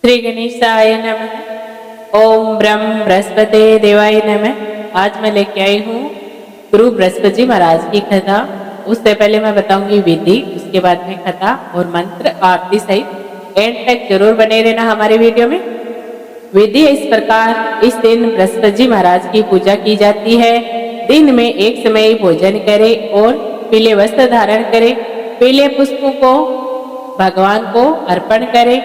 श्री गणेशाय नमः। ओम ब्रह्म बृहस्पति देवाय नमः। आज मैं लेके आई हूँ गुरु बृहस्पति जी महाराज की कथा। उससे पहले मैं बताऊंगी विधि, उसके बाद में कथा और मंत्र आरती सहित एंड तक जरूर बने रहना हमारे वीडियो में। विधि इस प्रकार, इस दिन बृहस्पति जी महाराज की पूजा की जाती है। दिन में एक समय भोजन करे और पीले वस्त्र धारण करे। पीले पुष्पों को भगवान को अर्पण करे।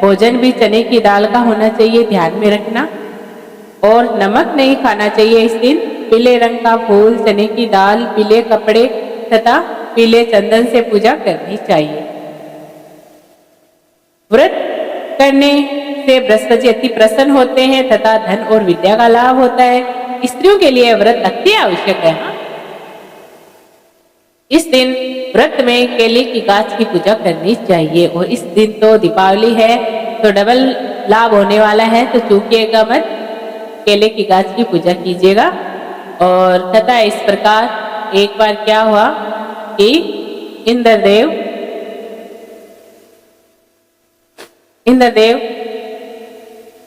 भोजन भी चने की दाल का होना चाहिए, ध्यान में रखना। और नमक नहीं खाना चाहिए इस दिन। पीले रंग का फूल, चने की दाल, पीले कपड़े तथा पीले चंदन से पूजा करनी चाहिए। व्रत करने से बृहस्पति अति प्रसन्न होते हैं तथा धन और विद्या का लाभ होता है। स्त्रियों के लिए व्रत अति आवश्यक है। इस दिन व्रत में केले की गाछ की पूजा करनी चाहिए। और इस दिन तो दीपावली है तो डबल लाभ होने वाला है, तो चूकिएगा मत, केले की गाछ की पूजा कीजिएगा। और तथा इस प्रकार एक बार क्या हुआ कि इंद्रदेव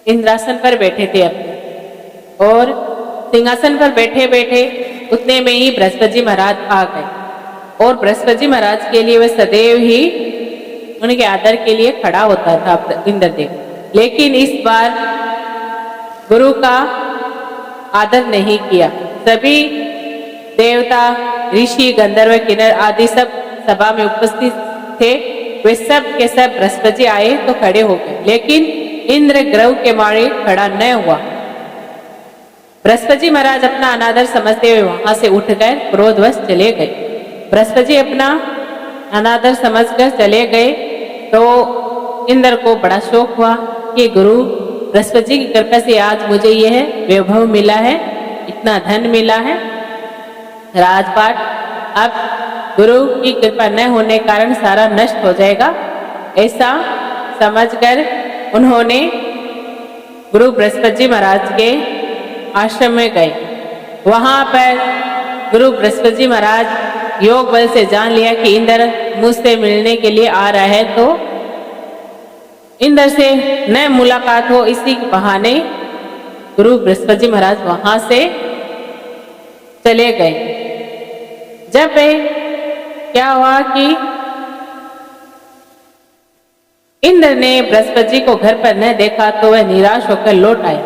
इंद्रासन पर बैठे थे अपने, और सिंहासन पर बैठे बैठे उतने में ही बृहस्पति जी महाराज आ गए। और बृहस्पति जी महाराज के लिए वह सदैव ही उनके आदर के लिए खड़ा होता था इंद्रदेव। लेकिन इस बार गुरु का आदर नहीं किया। सभी देवता, ऋषि, गंधर्व, किन्नर आदि सब सभा में उपस्थित थे। वे सब के सब बृहस्पति जी आए तो खड़े हो गए, लेकिन इंद्र ग्रह के मारे खड़ा न हुआ। बृहस्पति जी महाराज अपना अनादर समझते हुए वहां से उठकर क्रोधवश चले गए। बृहस्पति जी अपना अनादर समझकर चले गए तो इंद्र को बड़ा शौक हुआ कि गुरु बृहस्पति जी की कृपा से आज मुझे यह वैभव मिला है, इतना धन मिला है, राजपाट। अब गुरु की कृपा न होने के कारण सारा नष्ट हो जाएगा, ऐसा समझकर उन्होंने गुरु बृहस्पति जी महाराज के आश्रम में गए। वहां पर गुरु बृहस्पति जी महाराज योग बल से जान लिया कि इंद्र मुझसे मिलने के लिए आ रहा है, तो इंद्र से न मुलाकात हो, इसी के बहाने गुरु बृहस्पति जी महाराज वहां से चले गए। जब क्या हुआ कि इंद्र ने बृहस्पति जी को घर पर न देखा तो वह निराश होकर लौट आया।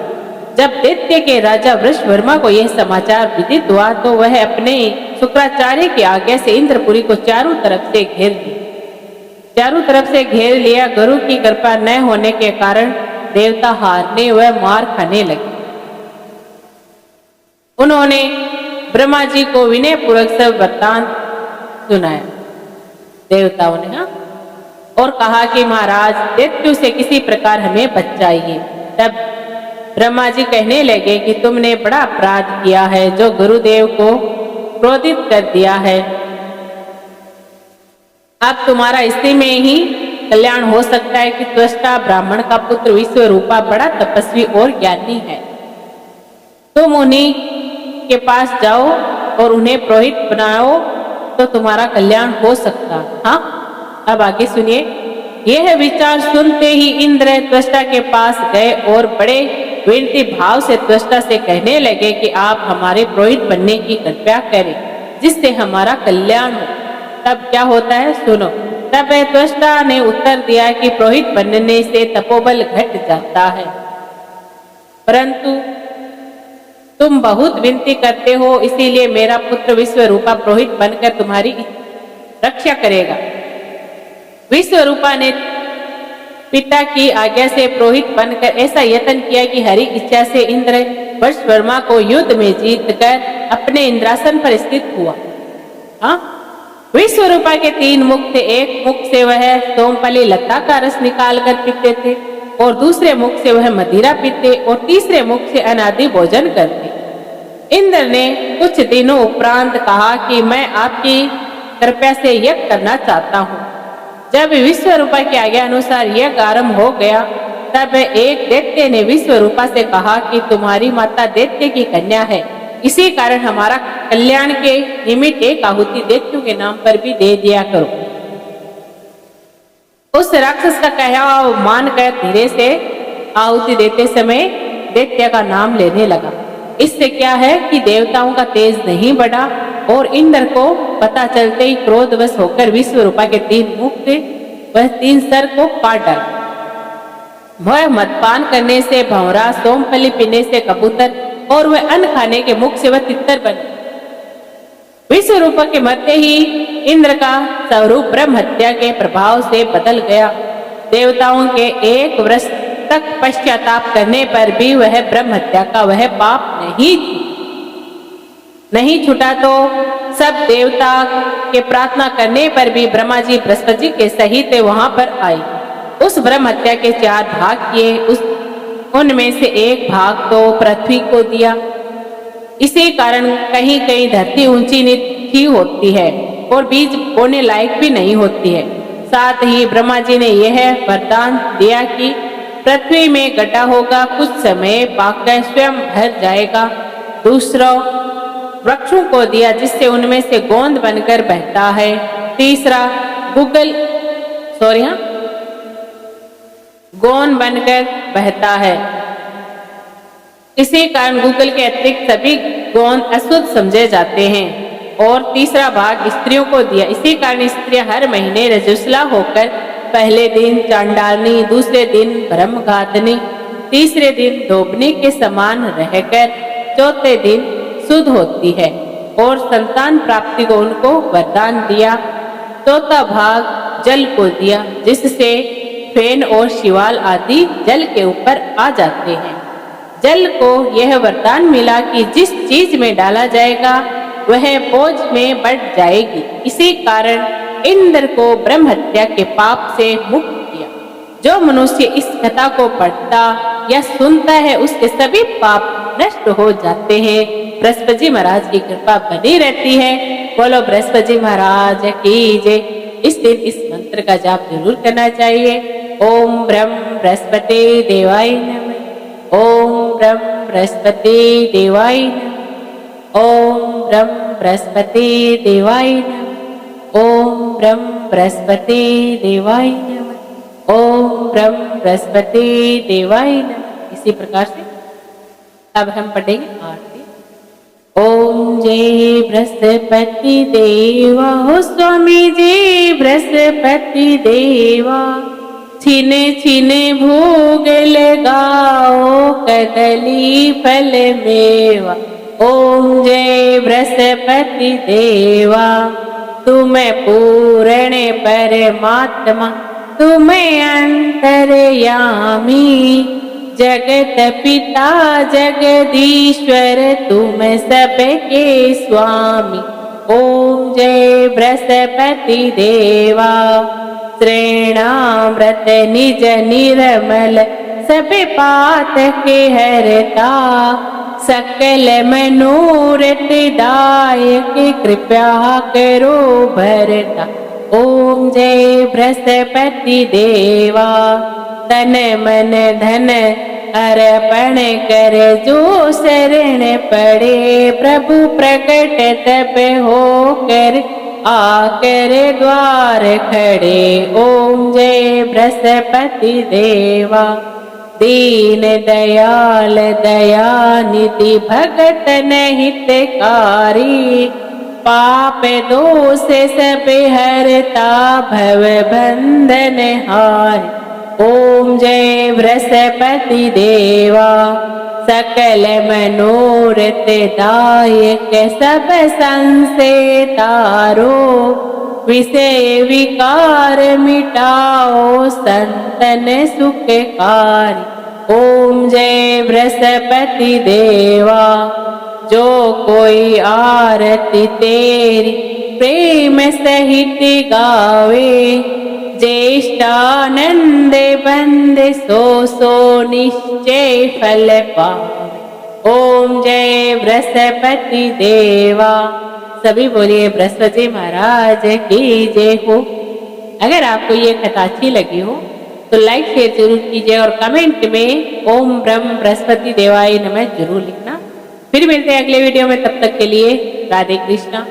जब दैत्य के राजा वृषवर्मा को यह समाचार विदित हुआ तो वह अपने शुक्राचार्य की आज्ञा से इंद्रपुरी को चारों तरफ से घेर लिया। गुरु की कृपा न होने के कारण देवता हारने व मार खाने लगे। उन्होंने ब्रह्मा जी को विनय पूर्वक सब वृत्तांत सुनाया देवताओं ने, और कहा कि महाराज दैत्यों से किसी प्रकार हमें बचाइए। तब ब्रह्मा जी कहने लगे कि तुमने बड़ा अपराध किया है, जो गुरुदेव को क्रोधित कर दिया है। अब तुम्हारा इसी में ही कल्याण हो सकता है कि त्वष्टा ब्राह्मण का पुत्र विश्वरूपा बड़ा तपस्वी और ज्ञानी है। तुम उन्हीं के पास जाओ और उन्हें पुरोहित बनाओ तो तुम्हारा कल्याण हो सकता। हाँ, अब आगे सुनिए। यह विचार सुनते ही इंद्र त्वष्टा के पास गए और बड़े विनती भाव से त्वष्टा से कहने लगे कि आप हमारे पुरोहित बनने की कृपा करें, जिससे हमारा कल्याण हो। तब क्या होता है सुनो। तब त्वष्टा ने उत्तर दिया कि पुरोहित बनने से तपोबल घट जाता है, परंतु तुम बहुत विनती करते हो, इसीलिए मेरा पुत्र विश्वरूपा पुरोहित बनकर तुम्हारी रक्षा करेगा। विश्वरूपा ने पिता की आज्ञा से पुरोहित बनकर ऐसा यत्न किया कि हरि इच्छा से इंद्र वृषवर्मा को युद्ध में जीतकर अपने इंद्रासन पर स्थित हुआ। हाँ, विश्वरूपा के 3 मुख थे। एक मुख से वह सोमपली लता का रस निकाल कर पीते थे, और दूसरे मुख से वह मदिरा पीते, और तीसरे मुख से अनादि भोजन करते। इंद्र ने कुछ दिनों उपरांत कहा कि मैं आपकी कृपा से यज्ञ करना चाहता हूँ। जब विश्वरूपा की आज्ञा अनुसार यज्ञ आरंभ हो गया, तब एक दैत्य ने विश्वरूपा से कहा कि तुम्हारी माता दैत्य की कन्या है, इसी कारण हमारा कल्याण के निमित्त एक आहुति दैत्यों के नाम पर भी दे दिया करो। उस राक्षस का कहा मानकर धीरे से आहुति देते समय दैत्य का नाम लेने लगा। इससे क्या है कि देवताओं का तेज नहीं बढ़ा और इंद्र को पता चलते ही क्रोधवश होकर विश्व रूपा के 3 मुख थे, वह 3 सर को काट डाला। वह मदपान करने से भंवरा, सोमफली पीने से कबूतर और वह अन्न खाने के मुख से वह तितर बन गया। विश्व रूपा के मरते ही इंद्र का स्वरूप ब्रह्म हत्या के प्रभाव से बदल गया। देवताओं के 1 वर्ष तक पश्चाताप करने पर भी वह ब्रह्म हत्या का वह पाप नहीं छूटा तो सब देवता के प्रार्थना करने पर भी ब्रह्मा जी बृहस्पति जी के सहित वहां पर आए। उस ब्रह्म हत्या के 4 भाग किए, उनमें से 1 भाग तो पृथ्वी को दिया। इसी कारण कहीं कहीं धरती ऊंची नीची होती है और बीज बोने लायक भी नहीं होती है। साथ ही ब्रह्मा जी ने यह वरदान दिया कि पृथ्वी में गड्ढा होगा, कुछ समय पाकर स्वयं भर जाएगा। दूसरा वृक्षों को दिया जिससे उनमें से गोंद बनकर बहता है। तीसरा गोंद बनकर बहता है। इसी कारण गूगल के अतिरिक्त सभी गोंद अशुद्ध समझे जाते हैं। और तीसरा भाग स्त्रियों को दिया। इसी कारण स्त्रियां हर महीने रजस्वला होकर पहले दिन चांडालनी, दूसरे दिन ब्रह्मघातनी, तीसरे दिन धोबनी के समान रहकर चौथे दिन शुद्ध होती है। और संतान प्राप्ति को उनको वरदान दिया। चौथा भाग जल को दिया जिससे फेन और शिवाल आदि जल के ऊपर आ जाते हैं। जल को यह वरदान मिला कि जिस चीज में डाला जाएगा वह बोझ में बढ़ जाएगी। इसी कारण इंद्र को ब्रह्म हत्या के पाप से मुक्त किया। जो मनुष्य इस कथा को पढ़ता या सुनता है उसके सभी पाप नष्ट हो जाते हैं। बृहस्पति जी महाराज की कृपा बनी रहती है। बोलो बृहस्पति जी महाराज की जय। इस दिन इस मंत्र का जाप जरूर करना चाहिए। ओम ब्रह्म बृहस्पति देवाय नमः। ओम ब्रह्म बृहस्पति देवाय नमः। ओम ब्रह्म बृहस्पति देवाय नमः। ओम ब्रह्म बृहस्पति देवाय नमः। ओम ब्रह्म बृहस्पति देवाय नमः। इसी प्रकार से अब हम पढ़ेंगे आरती। ओम जय बृहस्पति देवा हो स्वामी जी बृहस्पति देवा। छिने छिने भोग लगाओ कदली फल मेवा। ओम जय बृहस्पति देवा। तुम्हें पूर्ण परमात्मा तुम्हें अंतर्यामी। जगत पिता जगदीश्वर तुम सबके स्वामी। ओम जय बृहस्पति देवा। श्रेणामृत निज निर्मल सब पात के हरता। सकल मनोरथ दायक कृपा करो भरता। ओम जय बृहस्पति देवा। तन मन धन अर्पण कर जो शरण पड़े। प्रभु प्रकट तब हो कर आकर द्वार खड़े। ओम जय बृहस्पति देवा। दीन दयाल दयानिधि भगत हितकारी। पाप दोष सब हरता भव बंधन हार। ओम जय बृहस्पति देवा। सकल मनोरथ दायक सब संशय तारो। विषय विकार मिटाओ संतन सुखकारी। ओम जय बृहस्पति देवा। जो कोई आरती तेरी प्रेम सहित गावे। ज्येष्ठानंद बंद सो निश्चय फल पावे। ओम जय बृहस्पति देवा। सभी बोलिए बृहस्पति महाराज की जय हो। अगर आपको ये कथा अच्छी लगी हो तो लाइक शेयर जरूर कीजिए और कमेंट में ओम ब्रह्म बृहस्पति देवाय नमः जरूर लिखना। फिर मिलते हैं अगले वीडियो में, तब तक के लिए राधे कृष्णा।